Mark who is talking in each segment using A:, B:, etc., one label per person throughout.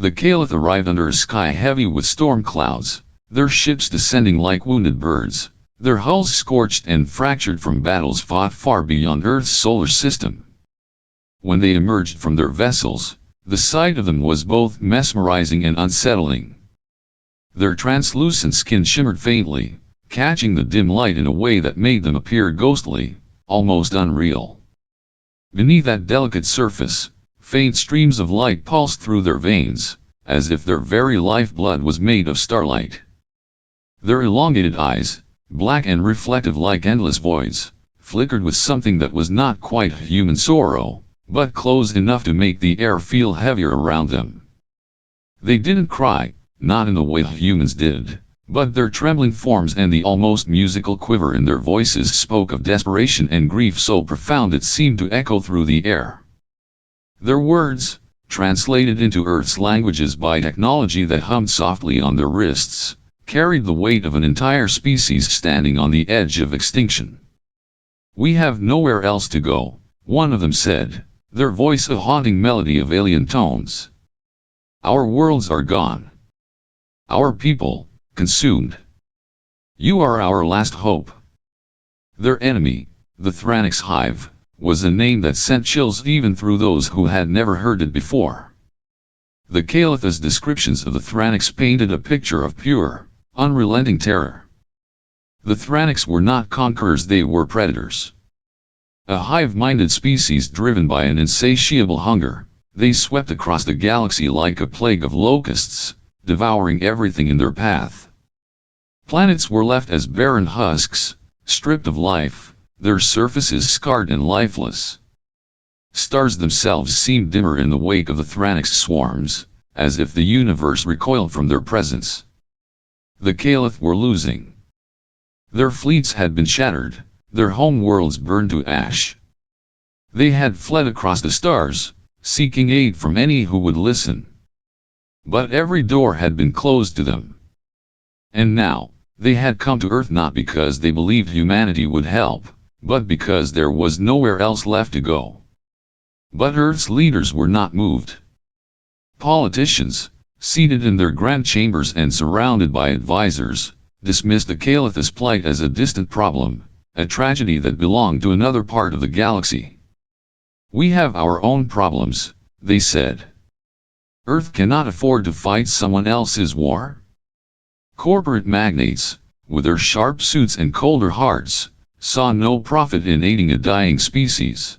A: The Caliph arrived under a sky heavy with storm clouds, their ships descending like wounded birds, their hulls scorched and fractured from battles fought far beyond Earth's solar system. When they emerged from their vessels, the sight of them was both mesmerizing and unsettling. Their translucent skin shimmered faintly, catching the dim light in a way that made them appear ghostly, almost unreal. Beneath that delicate surface, faint streams of light pulsed through their veins, as if their very lifeblood was made of starlight. Their elongated eyes, black and reflective like endless voids, flickered with something that was not quite human sorrow, but close enough to make the air feel heavier around them. They didn't cry, not in the way humans did, but their trembling forms and the almost musical quiver in their voices spoke of desperation and grief so profound it seemed to echo through the air. Their words, translated into Earth's languages by technology that hummed softly on their wrists, carried the weight of an entire species standing on the edge of extinction. "We have nowhere else to go," one of them said, their voice a haunting melody of alien tones. "Our worlds are gone. Our people, consumed. You are our last hope." Their enemy, the Thranix Hive, was a name that sent chills even through those who had never heard it before. The Caliph's descriptions of the Thranix painted a picture of pure, unrelenting terror. The Thranix were not conquerors, they were predators. A hive-minded species driven by an insatiable hunger, they swept across the galaxy like a plague of locusts, devouring everything in their path. Planets were left as barren husks, stripped of life, their surfaces scarred and lifeless. Stars themselves seemed dimmer in the wake of the Thranix swarms, as if the universe recoiled from their presence. The Caliph were losing. Their fleets had been shattered, their home worlds burned to ash. They had fled across the stars, seeking aid from any who would listen. But every door had been closed to them. And now, they had come to Earth not because they believed humanity would help, but because there was nowhere else left to go. But Earth's leaders were not moved. Politicians, seated in their grand chambers and surrounded by advisors, dismissed the Caliph's plight as a distant problem, a tragedy that belonged to another part of the galaxy. "We have our own problems," they said. "Earth cannot afford to fight someone else's war." Corporate magnates, with their sharp suits and colder hearts, saw no profit in aiding a dying species.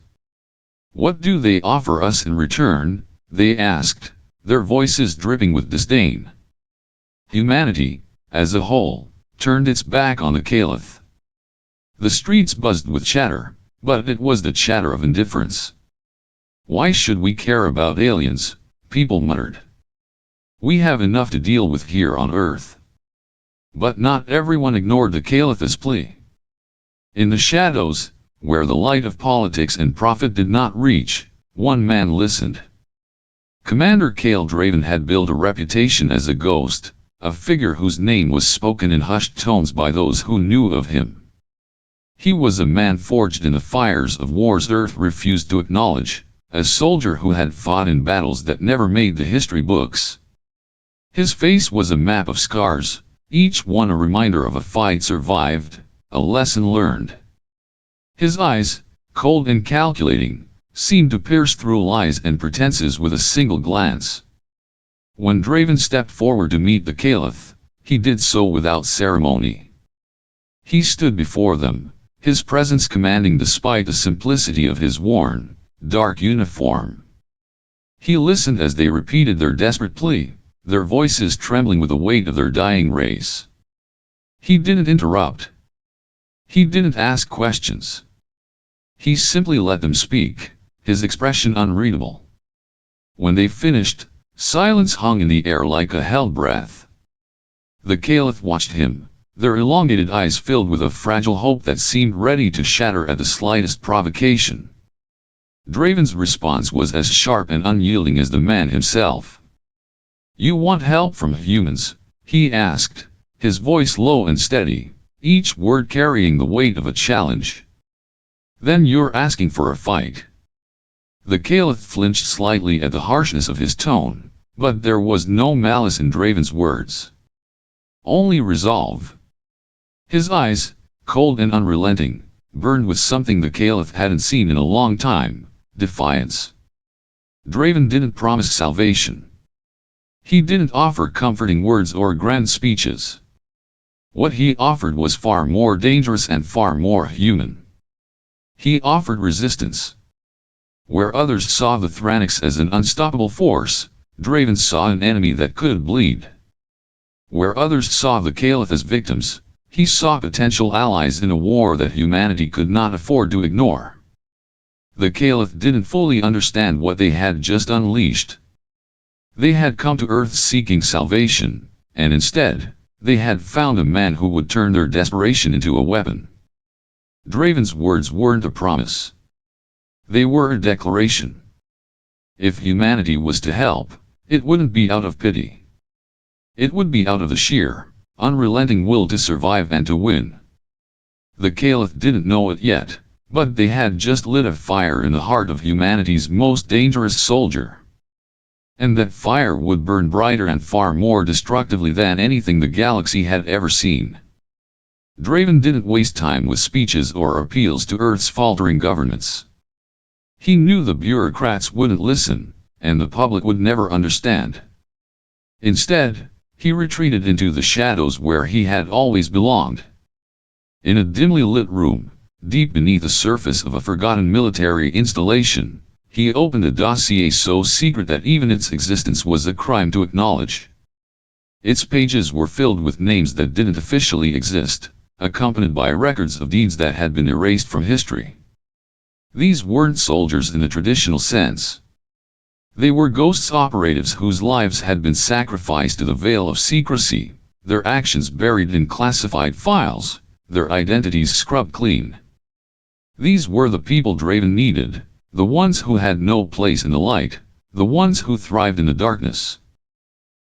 A: "What do they offer us in return?" they asked, their voices dripping with disdain. Humanity, as a whole, turned its back on the Caliph. The streets buzzed with chatter, but it was the chatter of indifference. "Why should we care about aliens?" people muttered. "We have enough to deal with here on Earth." But not everyone ignored the Caliph's plea. In the shadows, where the light of politics and profit did not reach, one man listened. Commander Kale Draven had built a reputation as a ghost, a figure whose name was spoken in hushed tones by those who knew of him. He was a man forged in the fires of wars Earth refused to acknowledge, a soldier who had fought in battles that never made the history books. His face was a map of scars, each one a reminder of a fight survived, a lesson learned. His eyes, cold and calculating, seemed to pierce through lies and pretenses with a single glance. When Draven stepped forward to meet the Caliph, he did so without ceremony. He stood before them, his presence commanding despite the simplicity of his worn, dark uniform. He listened as they repeated their desperate plea, their voices trembling with the weight of their dying race. He didn't interrupt. He didn't ask questions. He simply let them speak, his expression unreadable. When they finished, silence hung in the air like a held breath. The Caliph watched him, their elongated eyes filled with a fragile hope that seemed ready to shatter at the slightest provocation. Draven's response was as sharp and unyielding as the man himself. "You want help from humans?" he asked, his voice low and steady, each word carrying the weight of a challenge. "Then you're asking for a fight." The Caliph flinched slightly at the harshness of his tone, But there was no malice in Draven's words. Only resolve. His eyes, cold and unrelenting, burned with something the Caliph hadn't seen in a long time: defiance. Draven didn't promise salvation. He didn't offer comforting words or grand speeches. What he offered was far more dangerous and far more human. He offered resistance. Where others saw the Thranics as an unstoppable force, Draven saw an enemy that could bleed. Where others saw the Caliph as victims, he saw potential allies in a war that humanity could not afford to ignore. The Caliph didn't fully understand what they had just unleashed. They had come to Earth seeking salvation, and instead, they had found a man who would turn their desperation into a weapon. Draven's words weren't a promise. They were a declaration. If humanity was to help, it wouldn't be out of pity. It would be out of the sheer, unrelenting will to survive and to win. The Caliph didn't know it yet, but they had just lit a fire in the heart of humanity's most dangerous soldier. And that fire would burn brighter and far more destructively than anything the galaxy had ever seen. Draven didn't waste time with speeches or appeals to Earth's faltering governments. He knew the bureaucrats wouldn't listen, and the public would never understand. Instead, he retreated into the shadows where he had always belonged. In a dimly lit room, deep beneath the surface of a forgotten military installation, he opened a dossier so secret that even its existence was a crime to acknowledge. Its pages were filled with names that didn't officially exist, accompanied by records of deeds that had been erased from history. These weren't soldiers in the traditional sense. They were ghosts, operatives whose lives had been sacrificed to the veil of secrecy, their actions buried in classified files, their identities scrubbed clean. These were the people Draven needed, the ones who had no place in the light, the ones who thrived in the darkness.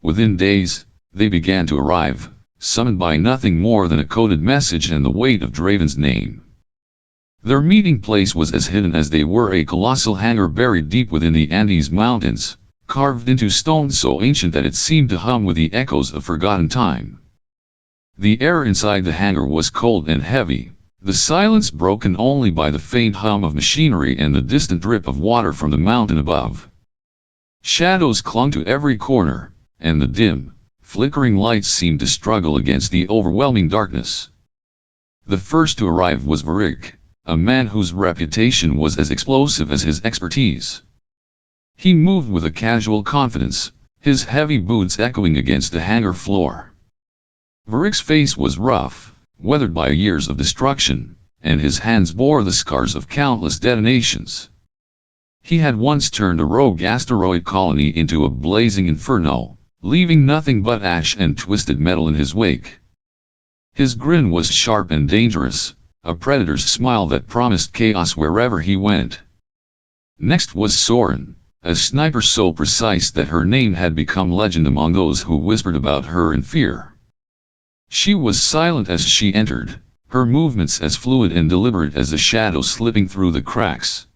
A: Within days, they began to arrive, summoned by nothing more than a coded message and the weight of Draven's name. Their meeting place was as hidden as they were: a colossal hangar buried deep within the Andes Mountains, carved into stone so ancient that it seemed to hum with the echoes of forgotten time. The air inside the hangar was cold and heavy, the silence broken only by the faint hum of machinery and the distant drip of water from the mountain above. Shadows clung to every corner, and the dim, flickering lights seemed to struggle against the overwhelming darkness. The first to arrive was Varric, a man whose reputation was as explosive as his expertise. He moved with a casual confidence, his heavy boots echoing against the hangar floor. Varric's face was rough, weathered by years of destruction, and his hands bore the scars of countless detonations. He had once turned a rogue asteroid colony into a blazing inferno, leaving nothing but ash and twisted metal in his wake. His grin was sharp and dangerous, a predator's smile that promised chaos wherever he went. Next was Soren, a sniper so precise that her name had become legend among those who whispered about her in fear. She was silent as she entered, her movements as fluid and deliberate as the shadows slipping through the cracks.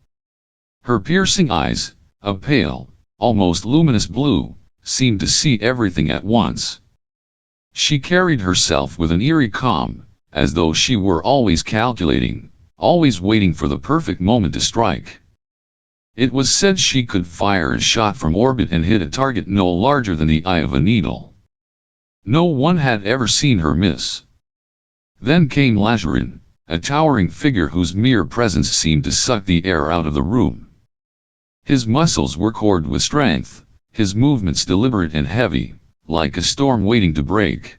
A: Her piercing eyes, a pale, almost luminous blue, seemed to see everything at once. She carried herself with an eerie calm, as though she were always calculating, always waiting for the perfect moment to strike. It was said she could fire a shot from orbit and hit a target no larger than the eye of a needle. No one had ever seen her miss. Then came Lazarin, a towering figure whose mere presence seemed to suck the air out of the room. His muscles were cored with strength, his movements deliberate and heavy, like a storm waiting to break.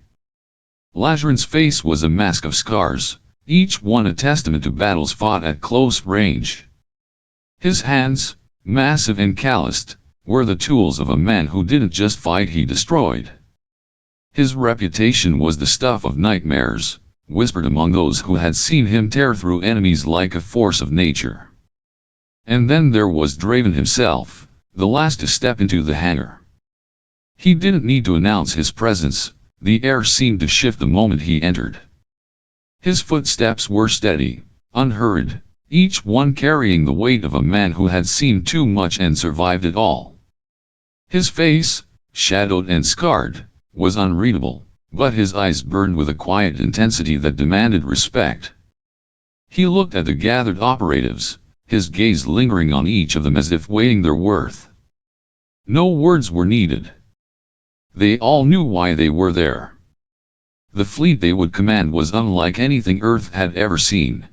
A: Lazarin's face was a mask of scars, each one a testament to battles fought at close range. His hands, massive and calloused, were the tools of a man who didn't just fight, he destroyed. His reputation was the stuff of nightmares, whispered among those who had seen him tear through enemies like a force of nature. And then there was Draven himself, the last to step into the hangar. He didn't need to announce his presence, the air seemed to shift the moment he entered. His footsteps were steady, unhurried, each one carrying the weight of a man who had seen too much and survived it all. His face, shadowed and scarred, was unreadable, but his eyes burned with a quiet intensity that demanded respect. He looked at the gathered operatives, his gaze lingering on each of them as if weighing their worth. No words were needed. They all knew why they were there. The fleet they would command was unlike anything Earth had ever seen.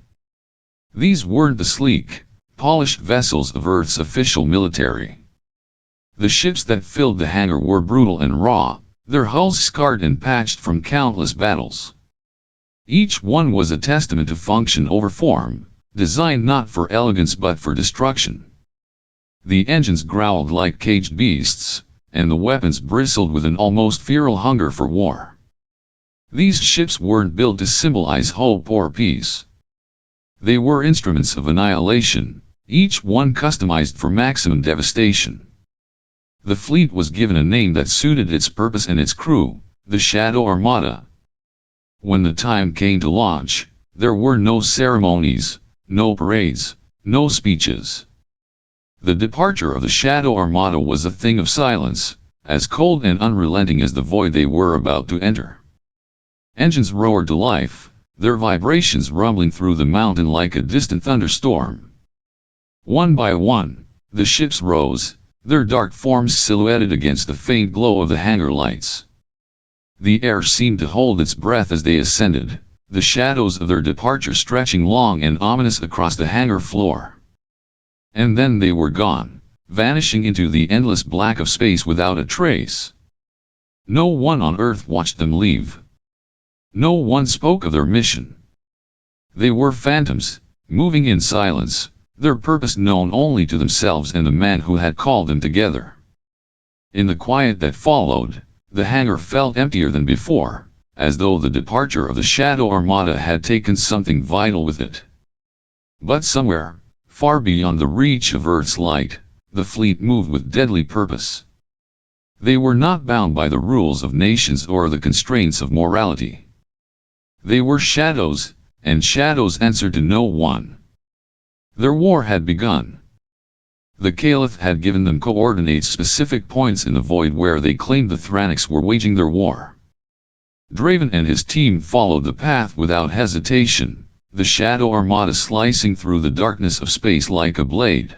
A: These weren't the sleek, polished vessels of Earth's official military. The ships that filled the hangar were brutal and raw, their hulls scarred and patched from countless battles. Each one was a testament to function over form, designed not for elegance but for destruction. The engines growled like caged beasts, and the weapons bristled with an almost feral hunger for war. These ships weren't built to symbolize hope or peace. They were instruments of annihilation, each one customized for maximum devastation. The fleet was given a name that suited its purpose and its crew, the Shadow Armada. When the time came to launch, there were no ceremonies, no parades, no speeches. The departure of the Shadow Armada was a thing of silence, as cold and unrelenting as the void they were about to enter. Engines roared to life, their vibrations rumbling through the mountain like a distant thunderstorm. One by one, the ships rose, their dark forms silhouetted against the faint glow of the hangar lights. The air seemed to hold its breath as they ascended, the shadows of their departure stretching long and ominous across the hangar floor. And then they were gone, vanishing into the endless black of space without a trace. No one on Earth watched them leave. No one spoke of their mission. They were phantoms, moving in silence, their purpose known only to themselves and the man who had called them together. In the quiet that followed, the hangar felt emptier than before, as though the departure of the Shadow Armada had taken something vital with it. But somewhere, far beyond the reach of Earth's light, the fleet moved with deadly purpose. They were not bound by the rules of nations or the constraints of morality. They were shadows, and shadows answered to no one. Their war had begun. The Caliph had given them coordinates, specific points in the void where they claimed the Thranics were waging their war. Draven and his team followed the path without hesitation, the Shadow Armada slicing through the darkness of space like a blade.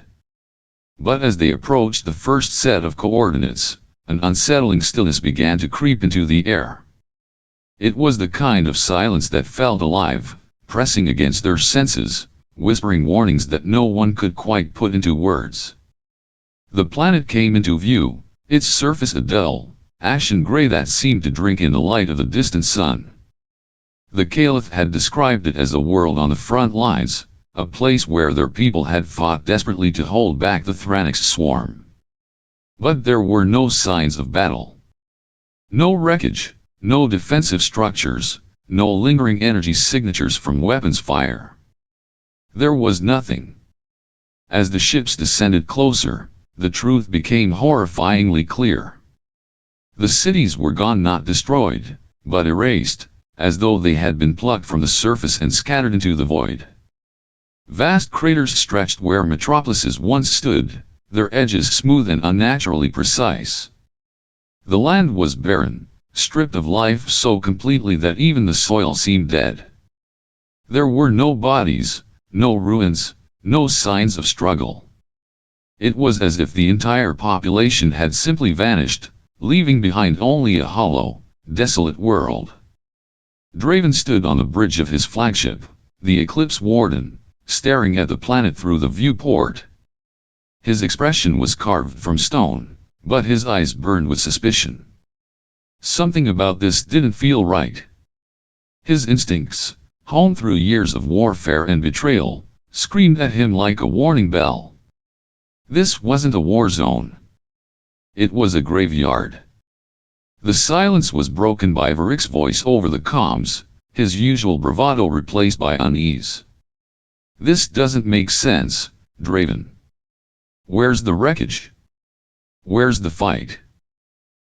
A: But as they approached the first set of coordinates, an unsettling stillness began to creep into the air. It was the kind of silence that felt alive, pressing against their senses, whispering warnings that no one could quite put into words. The planet came into view, its surface a dull, ashen gray that seemed to drink in the light of the distant sun. The Caliph had described it as a world on the front lines, a place where their people had fought desperately to hold back the Thranics' swarm. But there were no signs of battle. No wreckage, no defensive structures, no lingering energy signatures from weapons fire. There was nothing. As the ships descended closer, the truth became horrifyingly clear. The cities were gone, not destroyed, but erased, as though they had been plucked from the surface and scattered into the void. Vast craters stretched where metropolises once stood, their edges smooth and unnaturally precise. The land was barren, stripped of life so completely that even the soil seemed dead. There were no bodies, no ruins, no signs of struggle. It was as if the entire population had simply vanished, leaving behind only a hollow, desolate world. Draven stood on the bridge of his flagship, the Eclipse Warden, staring at the planet through the viewport. His expression was carved from stone, but his eyes burned with suspicion. Something about this didn't feel right. His instincts, honed through years of warfare and betrayal, screamed at him like a warning bell. This wasn't a war zone. It was a graveyard. The silence was broken by Varric's voice over the comms, his usual bravado replaced by unease. This doesn't make sense, Draven. Where's the wreckage? Where's the fight?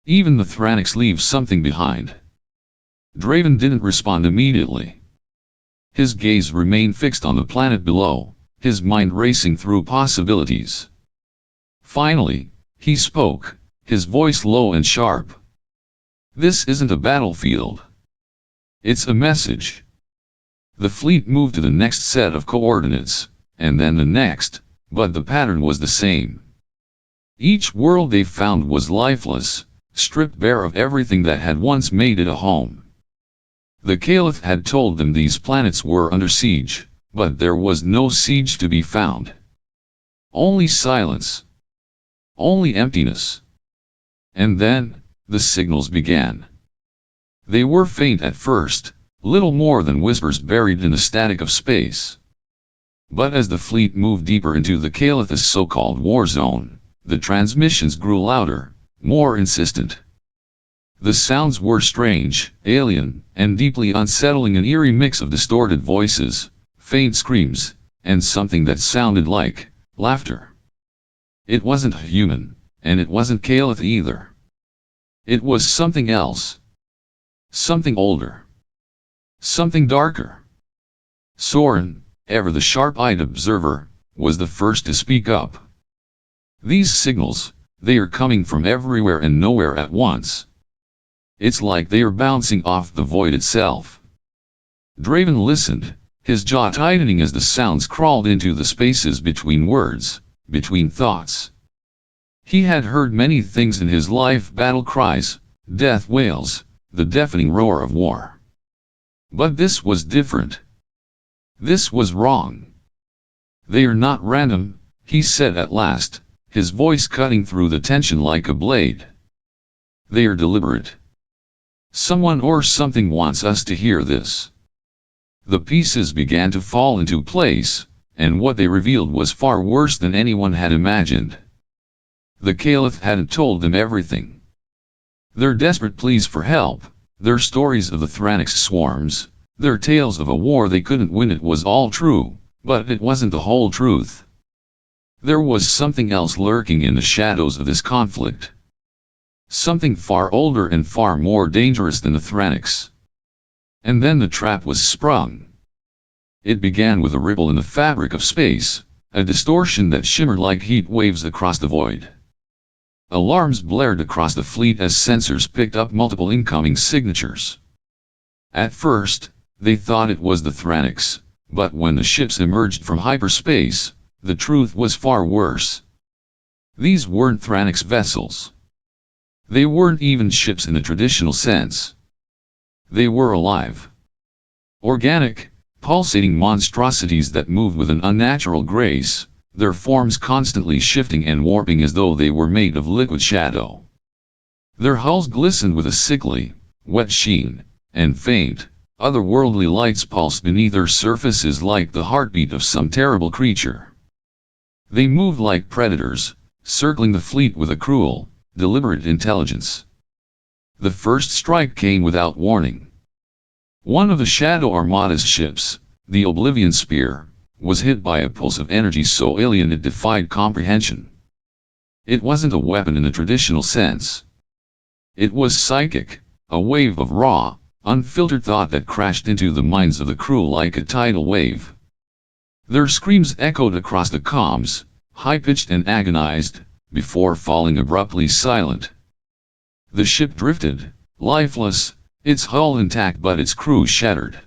A: Even the Thranics leave something behind. Draven didn't respond immediately. His gaze remained fixed on the planet below, his mind racing through possibilities. Finally, he spoke, his voice low and sharp. This isn't a battlefield. It's a message. The fleet moved to the next set of coordinates, and then the next, but the pattern was the same. Each world they found was lifeless, stripped bare of everything that had once made it a home. The Caliph had told them these planets were under siege, but there was no siege to be found. Only silence. Only emptiness. And then, the signals began. They were faint at first, little more than whispers buried in the static of space. But as the fleet moved deeper into the Caliph's so-called war zone, the transmissions grew louder, more insistent. The sounds were strange, alien, and deeply unsettling, an eerie mix of distorted voices, faint screams, and something that sounded like laughter. It wasn't human, and it wasn't Caliph either. It was something else. Something older. Something darker. Soren, ever the sharp-eyed observer, was the first to speak up. These signals, they are coming from everywhere and nowhere at once. It's like they are bouncing off the void itself. Draven listened, his jaw tightening as the sounds crawled into the spaces between words, between thoughts. He had heard many things in his life: battle cries, death wails, the deafening roar of war. But this was different. This was wrong. They are not random, he said at last, his voice cutting through the tension like a blade. They are deliberate. Someone or something wants us to hear this. The pieces began to fall into place, and what they revealed was far worse than anyone had imagined. The Caliph hadn't told them everything. Their desperate pleas for help, their stories of the Thranix swarms, their tales of a war they couldn't win, it was all true, but it wasn't the whole truth. There was something else lurking in the shadows of this conflict. Something far older and far more dangerous than the Thranix. And then the trap was sprung. It began with a ripple in the fabric of space, a distortion that shimmered like heat waves across the void. Alarms blared across the fleet as sensors picked up multiple incoming signatures. At first, they thought it was the Thranix, but when the ships emerged from hyperspace, the truth was far worse. These weren't Thranix vessels. They weren't even ships in the traditional sense. They were alive. Organic, pulsating monstrosities that moved with an unnatural grace, their forms constantly shifting and warping as though they were made of liquid shadow. Their hulls glistened with a sickly, wet sheen, and faint, otherworldly lights pulsed beneath their surfaces like the heartbeat of some terrible creature. They moved like predators, circling the fleet with a cruel, deliberate intelligence. The first strike came without warning. One of the Shadow Armada's ships, the Oblivion Spear, was hit by a pulse of energy so alien it defied comprehension. It wasn't a weapon in the traditional sense. It was psychic, a wave of raw, unfiltered thought that crashed into the minds of the crew like a tidal wave. Their screams echoed across the comms, high-pitched and agonized, before falling abruptly silent. The ship drifted, lifeless, its hull intact but its crew shattered.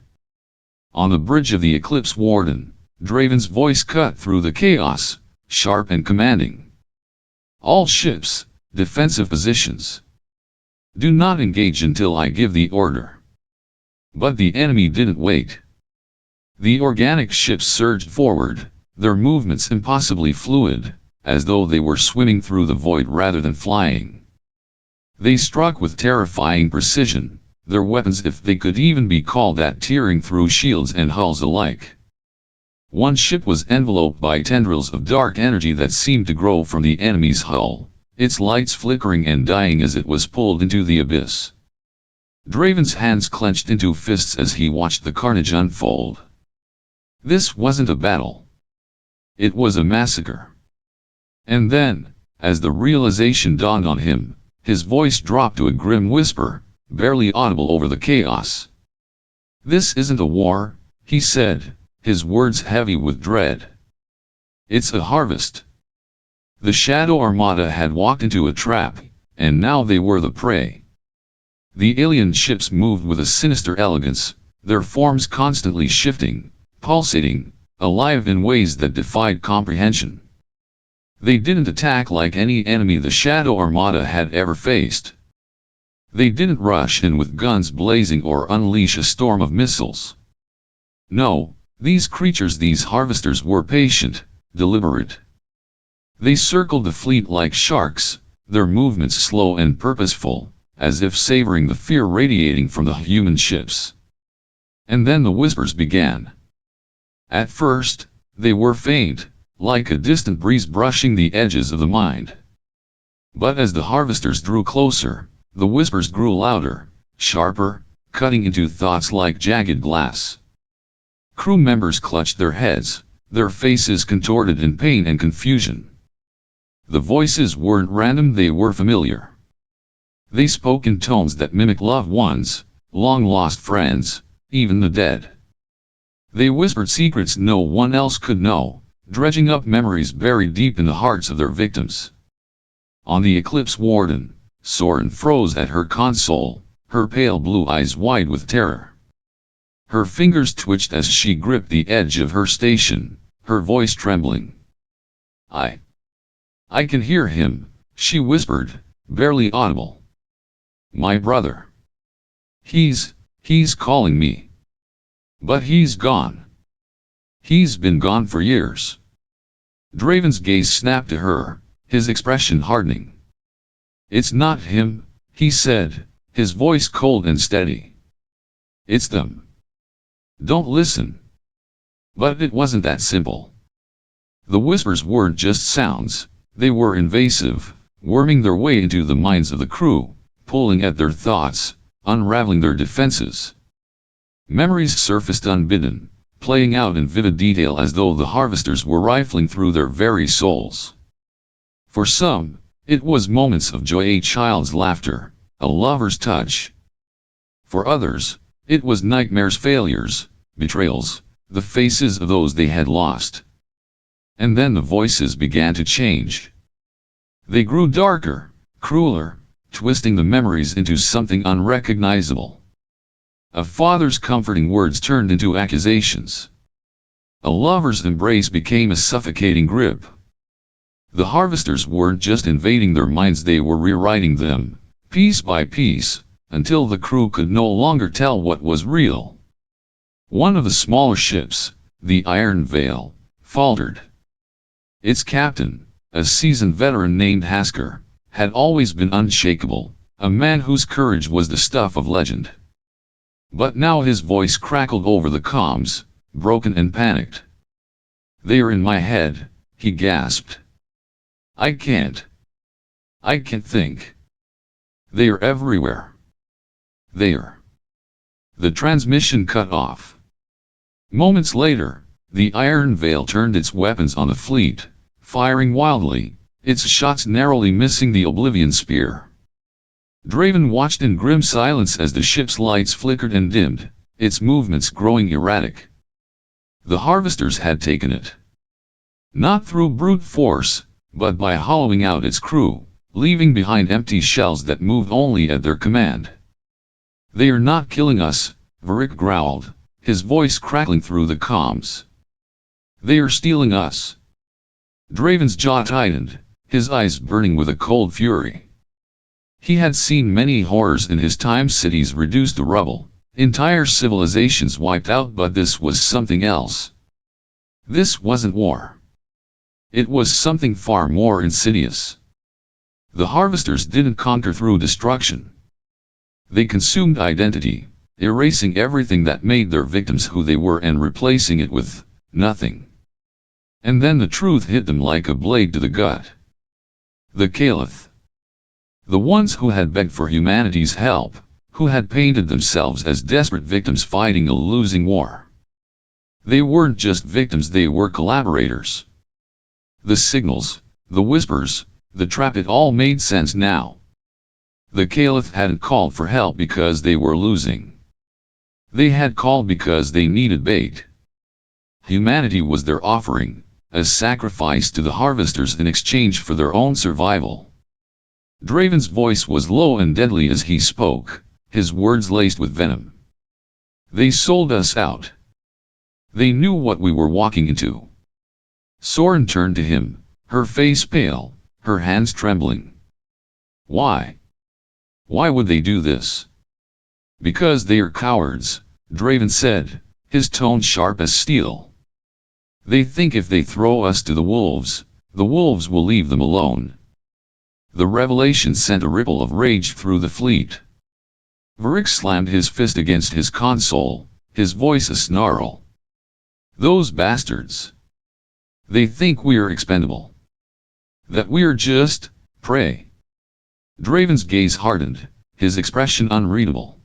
A: On the bridge of the Eclipse Warden, Draven's voice cut through the chaos, sharp and commanding. All ships, defensive positions. Do not engage until I give the order. But the enemy didn't wait. The organic ships surged forward, their movements impossibly fluid, as though they were swimming through the void rather than flying. They struck with terrifying precision, their weapons, if they could even be called that, tearing through shields and hulls alike. One ship was enveloped by tendrils of dark energy that seemed to grow from the enemy's hull, its lights flickering and dying as it was pulled into the abyss. Draven's hands clenched into fists as he watched the carnage unfold. This wasn't a battle. It was a massacre. And then, as the realization dawned on him, his voice dropped to a grim whisper, barely audible over the chaos. "This isn't a war," he said, his words heavy with dread. "It's a harvest." The Shadow Armada had walked into a trap, and now they were the prey. The alien ships moved with a sinister elegance, their forms constantly shifting, pulsating, alive in ways that defied comprehension. They didn't attack like any enemy the Shadow Armada had ever faced. They didn't rush in with guns blazing or unleash a storm of missiles. No, these creatures, these harvesters, were patient, deliberate. They circled the fleet like sharks, their movements slow and purposeful, as if savoring the fear radiating from the human ships. And then the whispers began. At first, they were faint, like a distant breeze brushing the edges of the mind. But as the harvesters drew closer, the whispers grew louder, sharper, cutting into thoughts like jagged glass. Crew members clutched their heads, their faces contorted in pain and confusion. The voices weren't random, they were familiar. They spoke in tones that mimicked loved ones, long-lost friends, even the dead. They whispered secrets no one else could know, dredging up memories buried deep in the hearts of their victims. On the Eclipse Warden, Soren froze at her console, her pale blue eyes wide with terror. Her fingers twitched as she gripped the edge of her station, her voice trembling. I can hear him," she whispered, barely audible. "My brother. He's calling me. But he's gone. He's been gone for years." Draven's gaze snapped to her, his expression hardening. "It's not him," he said, his voice cold and steady. "It's them. Don't listen." But it wasn't that simple. The whispers weren't just sounds, they were invasive, worming their way into the minds of the crew, pulling at their thoughts, unraveling their defenses. Memories surfaced unbidden, playing out in vivid detail as though the harvesters were rifling through their very souls. For some, it was moments of joy, a child's laughter, a lover's touch. For others, it was nightmares, failures, betrayals, the faces of those they had lost. And then the voices began to change. They grew darker, crueler, twisting the memories into something unrecognizable. A father's comforting words turned into accusations. A lover's embrace became a suffocating grip. The harvesters weren't just invading their minds, they were rewriting them, piece by piece, until the crew could no longer tell what was real. One of the smaller ships, the Iron Veil, faltered. Its captain, a seasoned veteran named Hasker, had always been unshakable, a man whose courage was the stuff of legend. But now his voice crackled over the comms, broken and panicked. "They are in my head," he gasped. I can't think. They are everywhere. There." The transmission cut off. Moments later, the Iron Veil turned its weapons on the fleet, firing wildly, its shots narrowly missing the Oblivion Spear. Draven watched in grim silence as the ship's lights flickered and dimmed, its movements growing erratic. The harvesters had taken it. Not through brute force, but by hollowing out its crew, leaving behind empty shells that moved only at their command. "They are not killing us," Varric growled, his voice crackling through the comms. "They are stealing us." Draven's jaw tightened, his eyes burning with a cold fury. He had seen many horrors in his time, cities reduced to rubble, entire civilizations wiped out, but this was something else. This wasn't war. It was something far more insidious. The harvesters didn't conquer through destruction. They consumed identity, erasing everything that made their victims who they were and replacing it with nothing. And then the truth hit them like a blade to the gut. The Caliph. The ones who had begged for humanity's help, who had painted themselves as desperate victims fighting a losing war. They weren't just victims, they were collaborators. The signals, the whispers, the trap, it all made sense now. The Caliph hadn't called for help because they were losing. They had called because they needed bait. Humanity was their offering, a sacrifice to the harvesters in exchange for their own survival. Draven's voice was low and deadly as he spoke, his words laced with venom. They sold us out. They knew what we were walking into. Soren turned to him, her face pale, her hands trembling. Why? Why would they do this? Because they are cowards, Draven said, his tone sharp as steel. They think if they throw us to the wolves will leave them alone. The revelation sent a ripple of rage through the fleet. Varric slammed his fist against his console, his voice a snarl. Those bastards. They think we're expendable. That we're just prey. Draven's gaze hardened, his expression unreadable.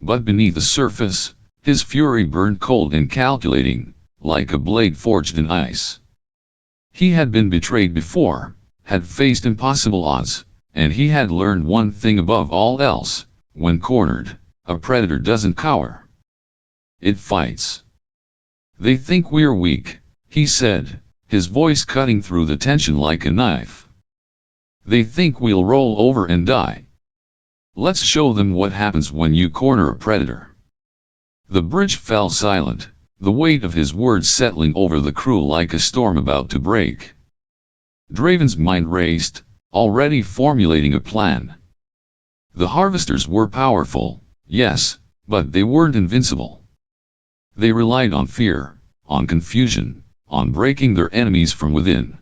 A: But beneath the surface, his fury burned cold and calculating, like a blade forged in ice. He had been betrayed before, had faced impossible odds, and he had learned one thing above all else: when cornered, a predator doesn't cower. It fights. They think we're weak, he said, his voice cutting through the tension like a knife. They think we'll roll over and die. Let's show them what happens when you corner a predator. The bridge fell silent, the weight of his words settling over the crew like a storm about to break. Draven's mind raced, already formulating a plan. The harvesters were powerful, yes, but they weren't invincible. They relied on fear, on confusion, on breaking their enemies from within.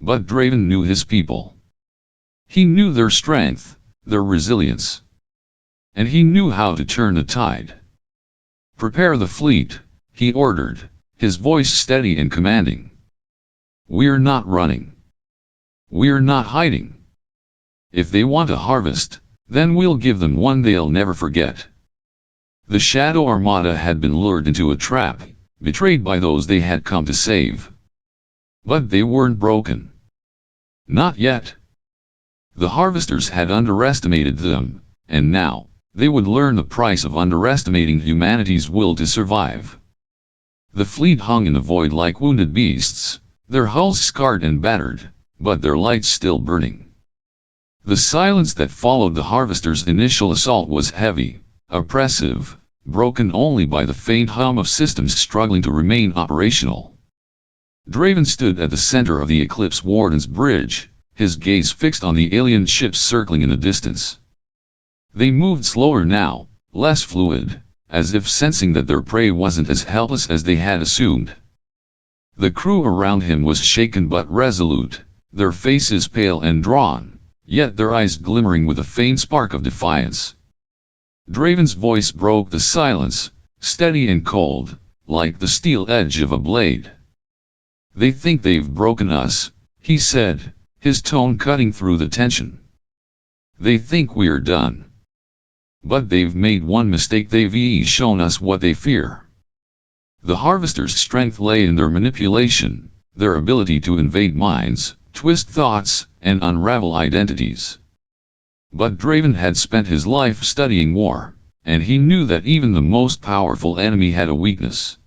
A: But Draven knew his people. He knew their strength, their resilience. And he knew how to turn the tide. Prepare the fleet, he ordered, his voice steady and commanding. We're not running. We're not hiding. If they want a harvest, then we'll give them one they'll never forget. The Shadow Armada had been lured into a trap, betrayed by those they had come to save. But they weren't broken. Not yet. The harvesters had underestimated them, and now, they would learn the price of underestimating humanity's will to survive. The fleet hung in the void like wounded beasts, their hulls scarred and battered, but their lights still burning. The silence that followed the harvesters' initial assault was heavy, oppressive, broken only by the faint hum of systems struggling to remain operational. Draven stood at the center of the Eclipse Warden's bridge, his gaze fixed on the alien ships circling in the distance. They moved slower now, less fluid, as if sensing that their prey wasn't as helpless as they had assumed. The crew around him was shaken but resolute, their faces pale and drawn, yet their eyes glimmering with a faint spark of defiance. Draven's voice broke the silence, steady and cold, like the steel edge of a blade. They think they've broken us, he said, his tone cutting through the tension. They think we're done. But they've made one mistake. They've shown us what they fear. The harvesters' strength lay in their manipulation, their ability to invade minds, twist thoughts, and unravel identities. But Draven had spent his life studying war, and he knew that even the most powerful enemy had a weakness.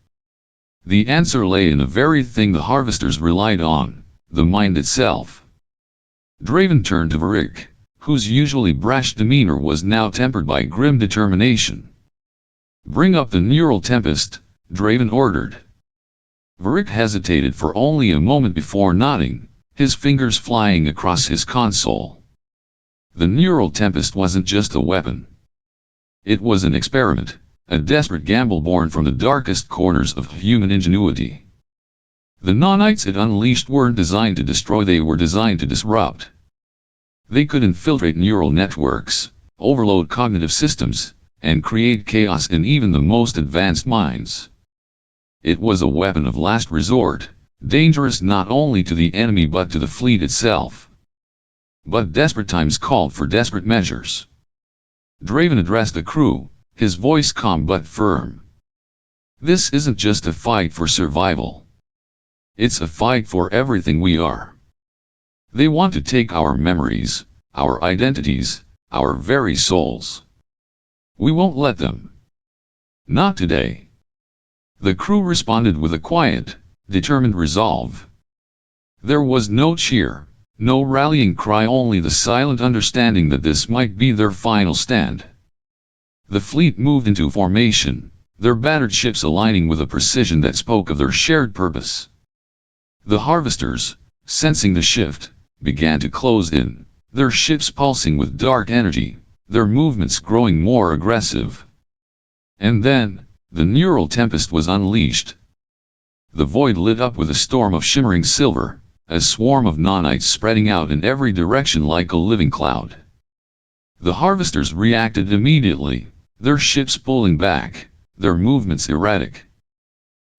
A: The answer lay in the very thing the harvesters relied on, the mind itself. Draven turned to Varric, whose usually brash demeanor was now tempered by grim determination. Bring up the neural tempest, Draven ordered. Varric hesitated for only a moment before nodding, his fingers flying across his console. The neural tempest wasn't just a weapon. It was an experiment, a desperate gamble born from the darkest corners of human ingenuity. The nanites it unleashed weren't designed to destroy, they were designed to disrupt. They could infiltrate neural networks, overload cognitive systems, and create chaos in even the most advanced minds. It was a weapon of last resort, dangerous not only to the enemy but to the fleet itself. But desperate times called for desperate measures. Draven addressed the crew, his voice calm but firm. This isn't just a fight for survival. It's a fight for everything we are. They want to take our memories, our identities, our very souls. We won't let them. Not today. The crew responded with a quiet, determined resolve. There was no cheer, No rallying cry, only the silent understanding that this might be their final stand. The fleet moved into formation, their battered ships aligning with a precision that spoke of their shared purpose. The harvesters, sensing the shift, began to close in, their ships pulsing with dark energy, their movements growing more aggressive. And then, the neural tempest was unleashed. The void lit up with a storm of shimmering silver, a swarm of nanites spreading out in every direction like a living cloud. The harvesters reacted immediately, their ships pulling back, their movements erratic.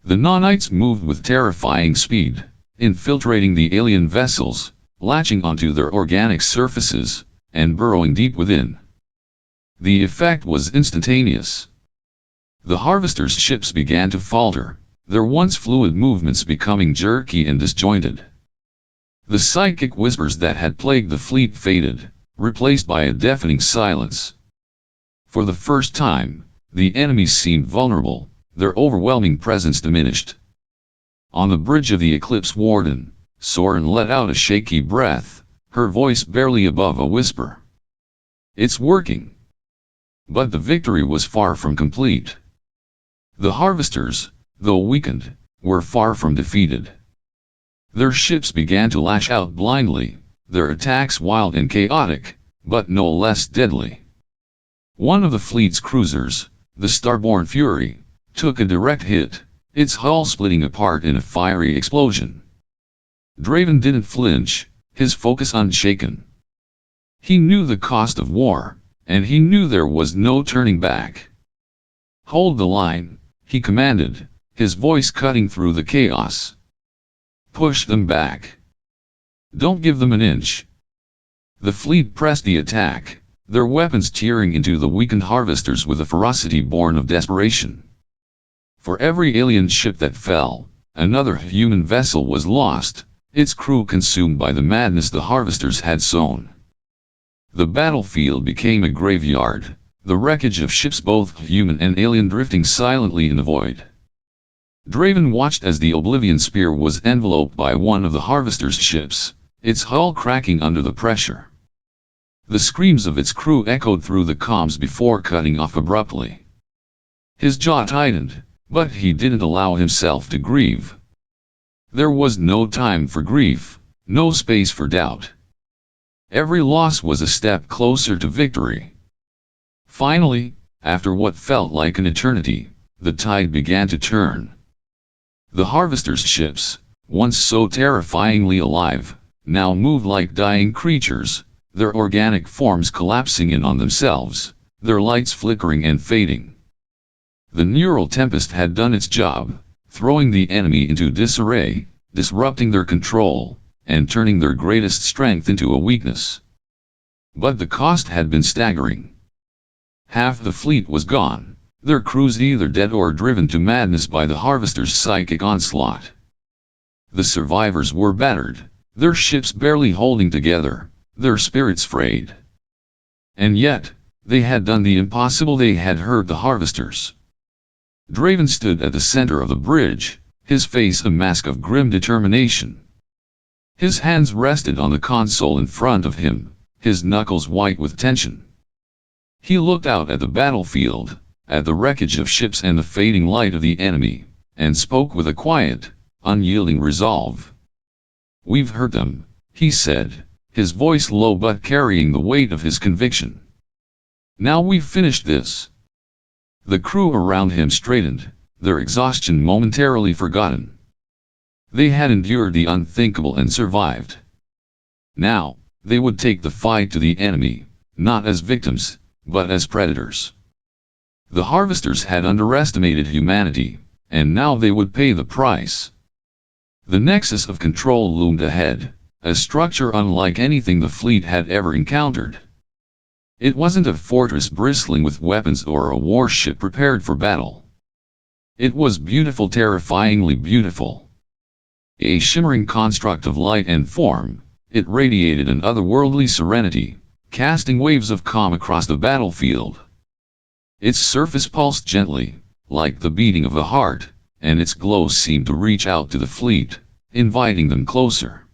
A: The nanites moved with terrifying speed, infiltrating the alien vessels, latching onto their organic surfaces, and burrowing deep within. The effect was instantaneous. The harvesters' ships began to falter, their once fluid movements becoming jerky and disjointed. The psychic whispers that had plagued the fleet faded, replaced by a deafening silence. For the first time, the enemies seemed vulnerable, their overwhelming presence diminished. On the bridge of the Eclipse Warden, Soren let out a shaky breath, her voice barely above a whisper. "It's working." But the victory was far from complete. The harvesters, though weakened, were far from defeated. Their ships began to lash out blindly, their attacks wild and chaotic, but no less deadly. One of the fleet's cruisers, the Starbound Fury, took a direct hit, its hull splitting apart in a fiery explosion. Draven didn't flinch, his focus unshaken. He knew the cost of war, and he knew there was no turning back. "Hold the line," he commanded, his voice cutting through the chaos. "Push them back. Don't give them an inch." The fleet pressed the attack, their weapons tearing into the weakened harvesters with a ferocity born of desperation. For every alien ship that fell, another human vessel was lost, its crew consumed by the madness the harvesters had sown. The battlefield became a graveyard, the wreckage of ships both human and alien drifting silently in the void. Draven watched as the Oblivion Spear was enveloped by one of the harvesters' ships, its hull cracking under the pressure. The screams of its crew echoed through the comms before cutting off abruptly. His jaw tightened, but he didn't allow himself to grieve. There was no time for grief, no space for doubt. Every loss was a step closer to victory. Finally, after what felt like an eternity, the tide began to turn. The harvesters' ships, once so terrifyingly alive, now moved like dying creatures, their organic forms collapsing in on themselves, their lights flickering and fading. The neural tempest had done its job, throwing the enemy into disarray, disrupting their control, and turning their greatest strength into a weakness. But the cost had been staggering. Half the fleet was gone, their crews either dead or driven to madness by the harvesters' psychic onslaught. The survivors were battered, their ships barely holding together, their spirits frayed. And yet, they had done the impossible, they had hurt the harvesters. Draven stood at the center of the bridge, his face a mask of grim determination. His hands rested on the console in front of him, his knuckles white with tension. He looked out at the battlefield, at the wreckage of ships and the fading light of the enemy, and spoke with a quiet, unyielding resolve. "We've hurt them," he said, his voice low but carrying the weight of his conviction. "Now we've finished this." The crew around him straightened, their exhaustion momentarily forgotten. They had endured the unthinkable and survived. Now, they would take the fight to the enemy, not as victims, but as predators. The harvesters had underestimated humanity, and now they would pay the price. The nexus of control loomed ahead, a structure unlike anything the fleet had ever encountered. It wasn't a fortress bristling with weapons or a warship prepared for battle. It was beautiful, terrifyingly beautiful. A shimmering construct of light and form, it radiated an otherworldly serenity, casting waves of calm across the battlefield. Its surface pulsed gently, like the beating of a heart, and its glow seemed to reach out to the fleet, inviting them closer.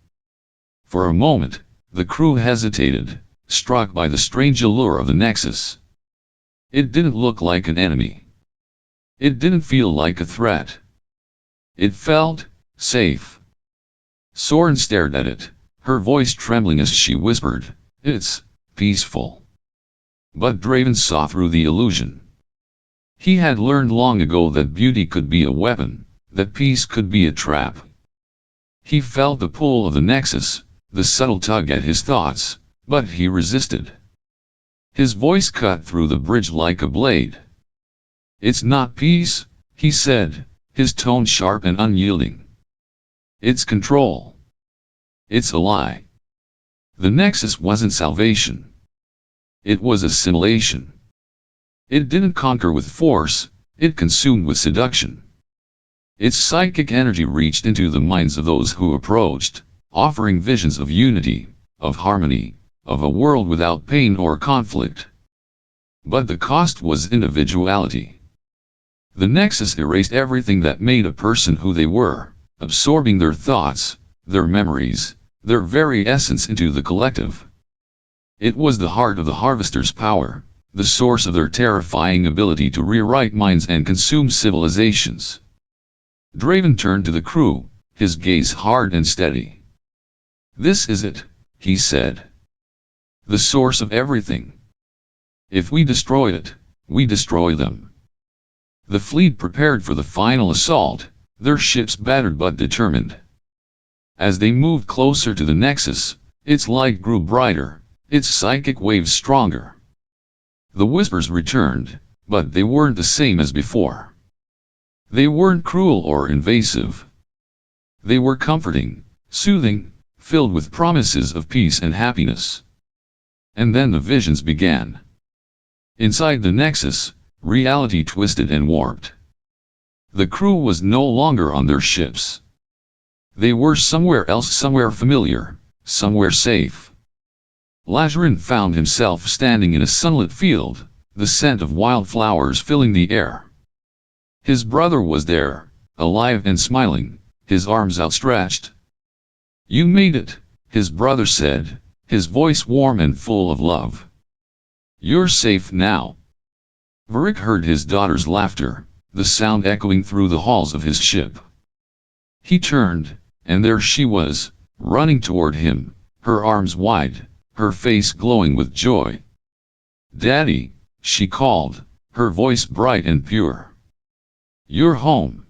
A: For a moment, the crew hesitated, struck by the strange allure of the Nexus. It didn't look like an enemy. It didn't feel like a threat. It felt safe. Soren stared at it, her voice trembling as she whispered, "It's peaceful." But Draven saw through the illusion. He had learned long ago that beauty could be a weapon, that peace could be a trap. He felt the pull of the Nexus, the subtle tug at his thoughts, but he resisted. His voice cut through the bridge like a blade. "It's not peace," he said, his tone sharp and unyielding. "It's control. It's a lie." The Nexus wasn't salvation. It was assimilation. It didn't conquer with force, it consumed with seduction. Its psychic energy reached into the minds of those who approached, offering visions of unity, of harmony, of a world without pain or conflict. But the cost was individuality. The Nexus erased everything that made a person who they were, absorbing their thoughts, their memories, their very essence into the collective. It was the heart of the Harvester's power, the source of their terrifying ability to rewrite minds and consume civilizations. Draven turned to the crew, his gaze hard and steady. "This is it," he said. "The source of everything. If we destroy it, we destroy them." The fleet prepared for the final assault, their ships battered but determined. As they moved closer to the Nexus, its light grew brighter, its psychic waves stronger. The whispers returned, but they weren't the same as before. They weren't cruel or invasive. They were comforting, soothing, filled with promises of peace and happiness. And then the visions began. Inside the Nexus, reality twisted and warped. The crew was no longer on their ships. They were somewhere else, somewhere familiar, somewhere safe. Lazarin found himself standing in a sunlit field, the scent of wildflowers filling the air. His brother was there, alive and smiling, his arms outstretched. "You made it," his brother said, his voice warm and full of love. "You're safe now." Varric heard his daughter's laughter, the sound echoing through the halls of his ship. He turned, and there she was, running toward him, her arms wide, her face glowing with joy. "Daddy," she called, her voice bright and pure. "You're home."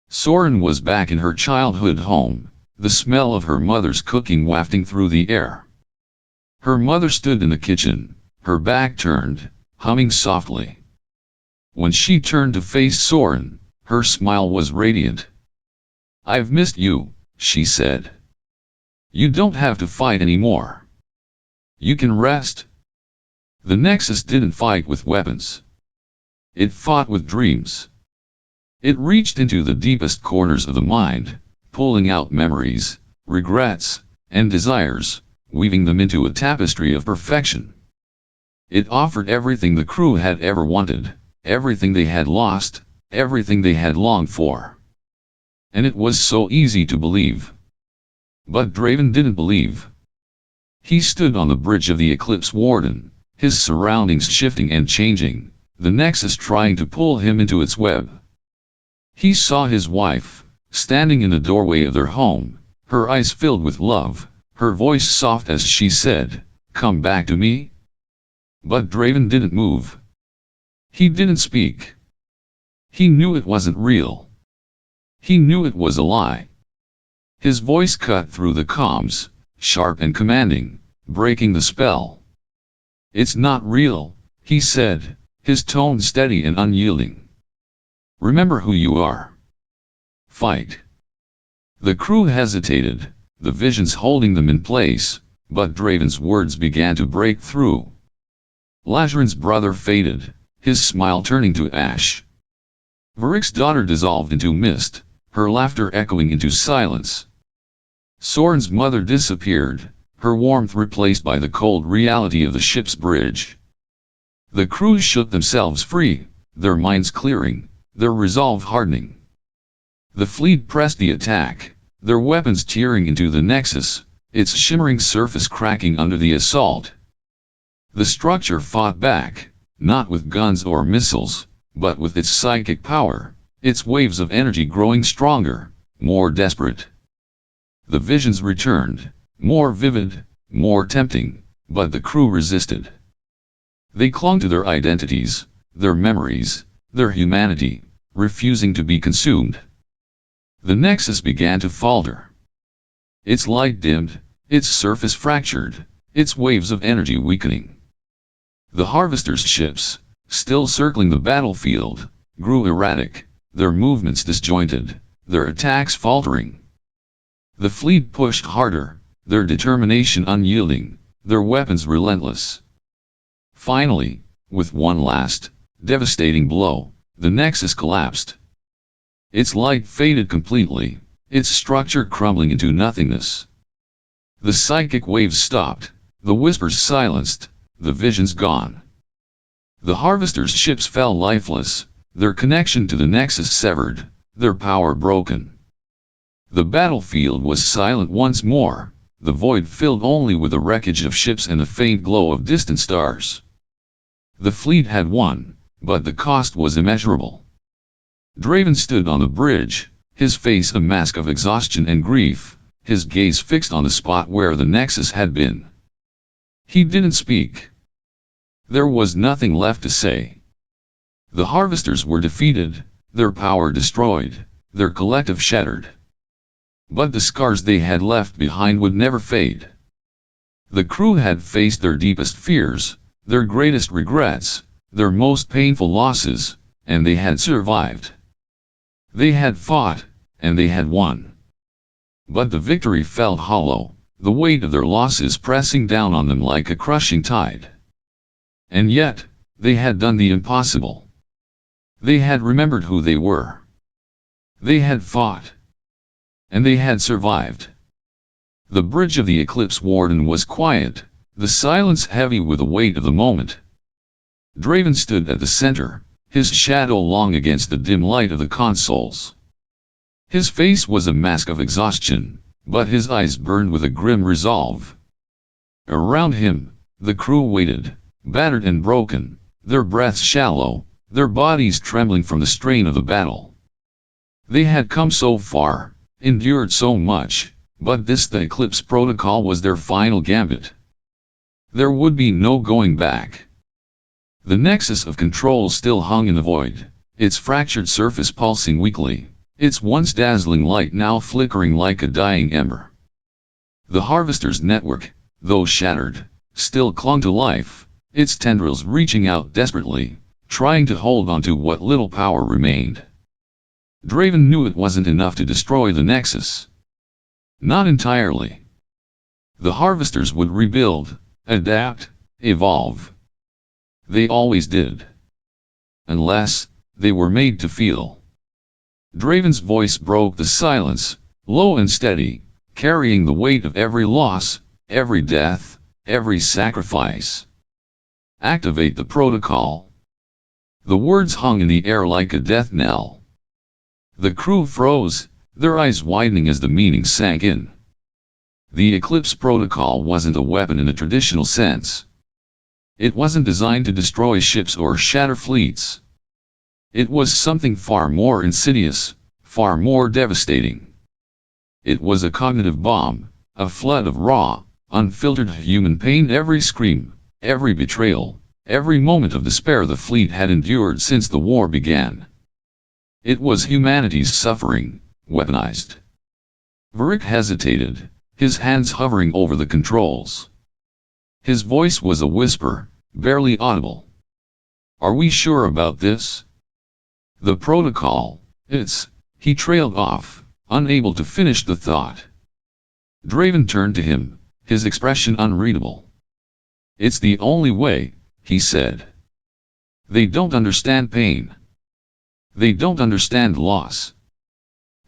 A: Soren was back in her childhood home, the smell of her mother's cooking wafting through the air. Her mother stood in the kitchen, her back turned, humming softly. When she turned to face Soren, her smile was radiant. "I've missed you," she said. "You don't have to fight anymore. You can rest." The Nexus didn't fight with weapons. It fought with dreams. It reached into the deepest corners of the mind, pulling out memories, regrets, and desires, weaving them into a tapestry of perfection. It offered everything the crew had ever wanted, everything they had lost, everything they had longed for. And it was so easy to believe. But Draven didn't believe. He stood on the bridge of the Eclipse Warden, his surroundings shifting and changing, the Nexus trying to pull him into its web. He saw his wife, standing in the doorway of their home, her eyes filled with love, her voice soft as she said, "Come back to me." But Draven didn't move. He didn't speak. He knew it wasn't real. He knew it was a lie. His voice cut through the comms, sharp and commanding, breaking the spell. "It's not real," he said, his tone steady and unyielding. "Remember who you are. Fight." The crew hesitated, the visions holding them in place, but Draven's words began to break through. Lazarin's brother faded, his smile turning to ash. Varric's daughter dissolved into mist, her laughter echoing into silence. Soren's mother disappeared, her warmth replaced by the cold reality of the ship's bridge. The crew shook themselves free, their minds clearing, their resolve hardening. The fleet pressed the attack, their weapons tearing into the Nexus, its shimmering surface cracking under the assault. The structure fought back, not with guns or missiles, but with its psychic power, its waves of energy growing stronger, more desperate. The visions returned, more vivid, more tempting, but the crew resisted. They clung to their identities, their memories, their humanity, refusing to be consumed. The Nexus began to falter. Its light dimmed, its surface fractured, its waves of energy weakening. The Harvester's ships, still circling the battlefield, grew erratic, their movements disjointed, their attacks faltering. The fleet pushed harder, their determination unyielding, their weapons relentless. Finally, with one last, devastating blow, the Nexus collapsed. Its light faded completely, its structure crumbling into nothingness. The psychic waves stopped, the whispers silenced, the visions gone. The Harvester's ships fell lifeless, their connection to the Nexus severed, their power broken. The battlefield was silent once more, the void filled only with the wreckage of ships and the faint glow of distant stars. The fleet had won, but the cost was immeasurable. Draven stood on the bridge, his face a mask of exhaustion and grief, his gaze fixed on the spot where the Nexus had been. He didn't speak. There was nothing left to say. The Harvesters were defeated, their power destroyed, their collective shattered. But the scars they had left behind would never fade. The crew had faced their deepest fears, their greatest regrets, their most painful losses, and they had survived. They had fought, and they had won. But the victory felt hollow, the weight of their losses pressing down on them like a crushing tide. And yet, they had done the impossible. They had remembered who they were. They had fought. And they had survived. The bridge of the Eclipse Warden was quiet, the silence heavy with the weight of the moment. Draven stood at the center, his shadow long against the dim light of the consoles. His face was a mask of exhaustion, but his eyes burned with a grim resolve. Around him, the crew waited, battered and broken, their breaths shallow, their bodies trembling from the strain of the battle. They had come so far, endured so much, but the Eclipse Protocol was their final gambit. There would be no going back. The nexus of control still hung in the void, its fractured surface pulsing weakly, its once dazzling light now flickering like a dying ember. The Harvester's network, though shattered, still clung to life, its tendrils reaching out desperately, trying to hold on to what little power remained. Draven knew it wasn't enough to destroy the Nexus. Not entirely. The Harvesters would rebuild, adapt, evolve. They always did. Unless, they were made to feel. Draven's voice broke the silence, low and steady, carrying the weight of every loss, every death, every sacrifice. Activate the protocol. The words hung in the air like a death knell. The crew froze, their eyes widening as the meaning sank in. The Eclipse Protocol wasn't a weapon in the traditional sense. It wasn't designed to destroy ships or shatter fleets. It was something far more insidious, far more devastating. It was a cognitive bomb, a flood of raw, unfiltered human pain. Every scream, every betrayal, every moment of despair the fleet had endured since the war began. It was humanity's suffering, weaponized. Varric hesitated, his hands hovering over the controls. His voice was a whisper, barely audible. Are we sure about this? The protocol, he trailed off, unable to finish the thought. Draven turned to him, his expression unreadable. It's the only way, he said. They don't understand pain. They don't understand loss.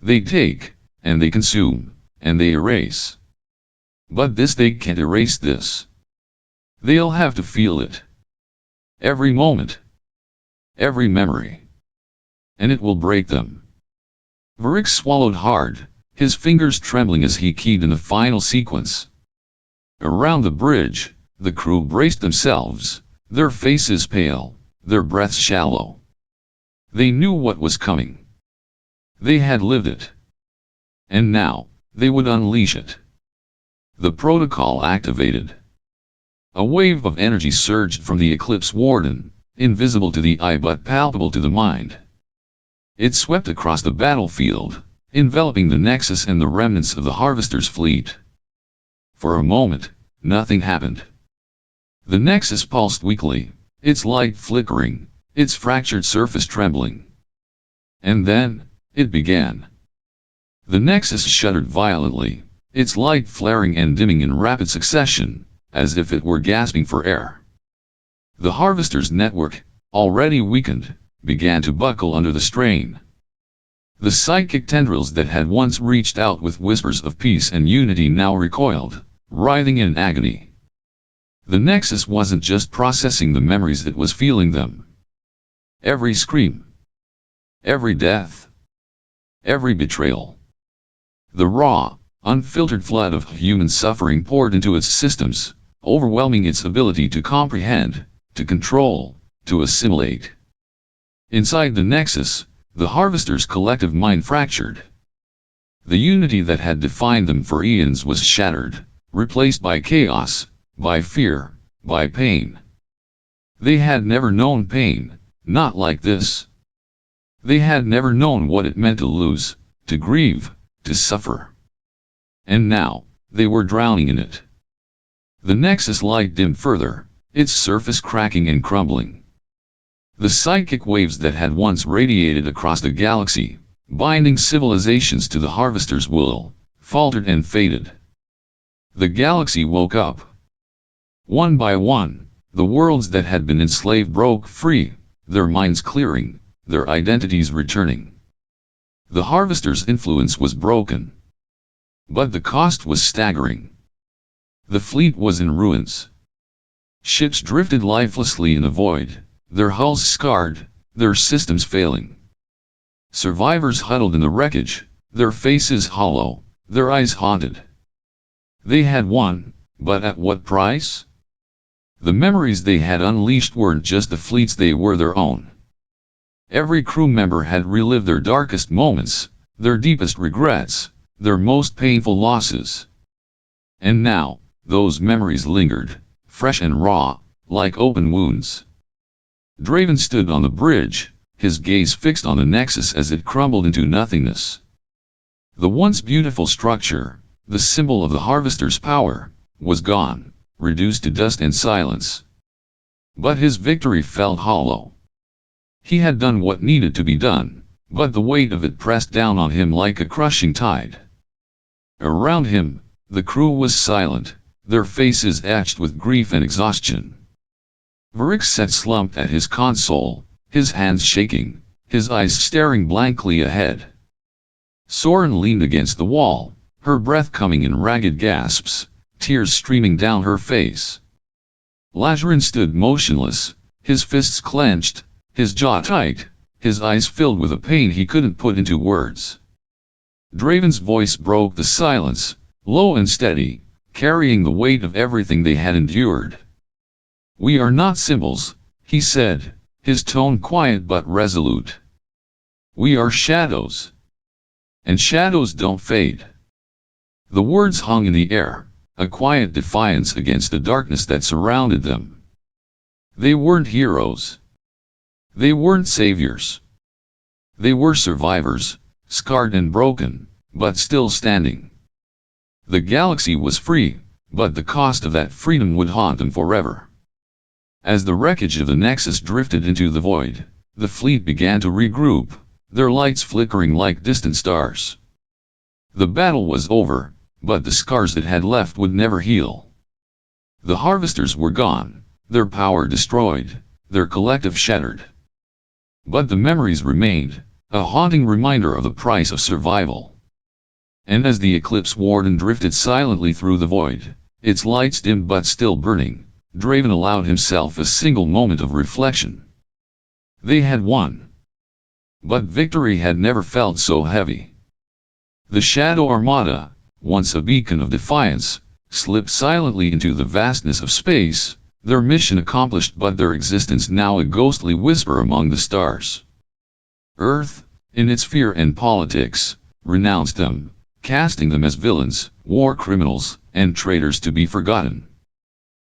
A: They take, and they consume, and they erase. But they can't erase this. They'll have to feel it. Every moment. Every memory. And it will break them. Varric swallowed hard, his fingers trembling as he keyed in the final sequence. Around the bridge, the crew braced themselves, their faces pale, their breaths shallow. They knew what was coming. They had lived it. And now, they would unleash it. The protocol activated. A wave of energy surged from the Eclipse Warden, invisible to the eye but palpable to the mind. It swept across the battlefield, enveloping the Nexus and the remnants of the Harvester's fleet. For a moment, nothing happened. The Nexus pulsed weakly, its light flickering, its fractured surface trembling. And then, it began. The Nexus shuddered violently, its light flaring and dimming in rapid succession, as if it were gasping for air. The Harvester's network, already weakened, began to buckle under the strain. The psychic tendrils that had once reached out with whispers of peace and unity now recoiled, writhing in agony. The Nexus wasn't just processing the memories, it was feeling them. Every scream. Every death. Every betrayal. The raw, unfiltered flood of human suffering poured into its systems, overwhelming its ability to comprehend, to control, to assimilate. Inside the Nexus, the Harvester's collective mind fractured. The unity that had defined them for eons was shattered, replaced by chaos, by fear, by pain. They had never known pain, not like this. They had never known what it meant to lose, to grieve, to suffer. And now, they were drowning in it. The Nexus light dimmed further, its surface cracking and crumbling. The psychic waves that had once radiated across the galaxy, binding civilizations to the Harvester's will, faltered and faded. The galaxy woke up. One by one, the worlds that had been enslaved broke free, their minds clearing, their identities returning. The Harvester's influence was broken. But the cost was staggering. The fleet was in ruins. Ships drifted lifelessly in the void, their hulls scarred, their systems failing. Survivors huddled in the wreckage, their faces hollow, their eyes haunted. They had won, but at what price? The memories they had unleashed weren't just the fleet's, they were their own. Every crew member had relived their darkest moments, their deepest regrets, their most painful losses. And now, those memories lingered, fresh and raw, like open wounds. Draven stood on the bridge, his gaze fixed on the Nexus as it crumbled into nothingness. The once beautiful structure, the symbol of the Harvester's power, was gone, reduced to dust and silence. But his victory felt hollow. He had done what needed to be done, but the weight of it pressed down on him like a crushing tide. Around him, the crew was silent, their faces etched with grief and exhaustion. Varric sat slumped at his console, his hands shaking, his eyes staring blankly ahead. Soren leaned against the wall, her breath coming in ragged gasps, tears streaming down her face. Lazarin stood motionless, his fists clenched, his jaw tight, his eyes filled with a pain he couldn't put into words. Draven's voice broke the silence, low and steady, carrying the weight of everything they had endured. "We are not symbols," he said, his tone quiet but resolute. "We are shadows. And shadows don't fade." The words hung in the air, a quiet defiance against the darkness that surrounded them. They weren't heroes. They weren't saviors. They were survivors, scarred and broken, but still standing. The galaxy was free, but the cost of that freedom would haunt them forever. As the wreckage of the Nexus drifted into the void, the fleet began to regroup, their lights flickering like distant stars. The battle was over, but the scars it had left would never heal. The Harvesters were gone, their power destroyed, their collective shattered. But the memories remained, a haunting reminder of the price of survival. And as the Eclipse Warden drifted silently through the void, its lights dimmed but still burning, Draven allowed himself a single moment of reflection. They had won. But victory had never felt so heavy. The Shadow Armada, once a beacon of defiance, slipped silently into the vastness of space, their mission accomplished but their existence now a ghostly whisper among the stars. Earth, in its fear and politics, renounced them, casting them as villains, war criminals, and traitors to be forgotten.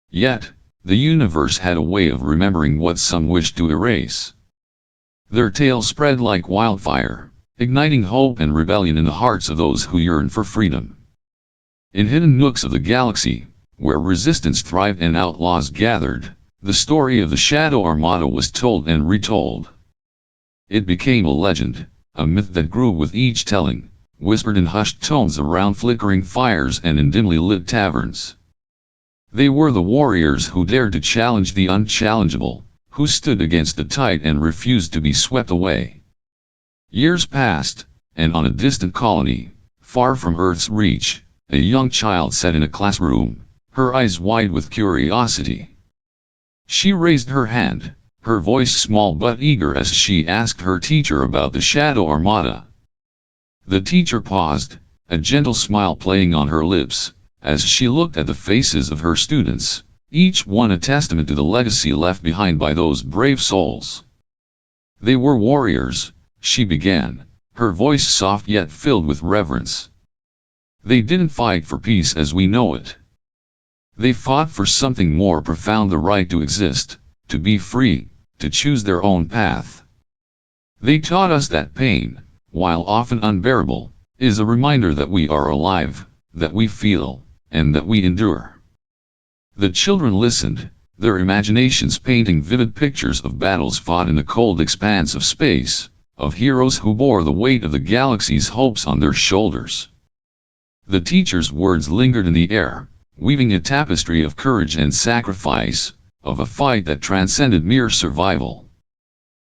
A: Yet, the universe had a way of remembering what some wished to erase. Their tale spread like wildfire, igniting hope and rebellion in the hearts of those who yearn for freedom. In hidden nooks of the galaxy, where resistance thrived and outlaws gathered, the story of the Shadow Armada was told and retold. It became a legend, a myth that grew with each telling, whispered in hushed tones around flickering fires and in dimly lit taverns. They were the warriors who dared to challenge the unchallengeable, who stood against the tide and refused to be swept away. Years passed, and on a distant colony, far from Earth's reach, a young child sat in a classroom, her eyes wide with curiosity. She raised her hand, her voice small but eager as she asked her teacher about the Shadow Armada. The teacher paused, a gentle smile playing on her lips, as she looked at the faces of her students, each one a testament to the legacy left behind by those brave souls. They were warriors, she began, her voice soft yet filled with reverence. They didn't fight for peace as we know it. They fought for something more profound, the right to exist, to be free, to choose their own path. They taught us that pain, while often unbearable, is a reminder that we are alive, that we feel, and that we endure. The children listened, their imaginations painting vivid pictures of battles fought in the cold expanse of space, of heroes who bore the weight of the galaxy's hopes on their shoulders. The teacher's words lingered in the air, weaving a tapestry of courage and sacrifice, of a fight that transcended mere survival.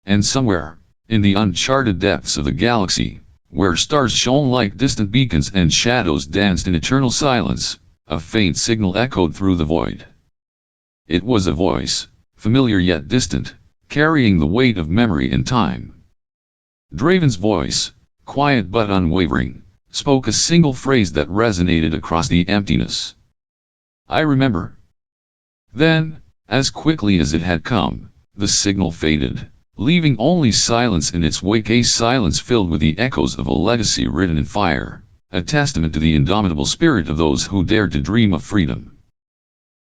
A: And somewhere, in the uncharted depths of the galaxy, where stars shone like distant beacons and shadows danced in eternal silence, a faint signal echoed through the void. It was a voice, familiar yet distant, carrying the weight of memory and time. Draven's voice, quiet but unwavering, spoke a single phrase that resonated across the emptiness. "I remember." Then, as quickly as it had come, the signal faded, leaving only silence in its wake, a silence filled with the echoes of a legacy written in fire, a testament to the indomitable spirit of those who dared to dream of freedom.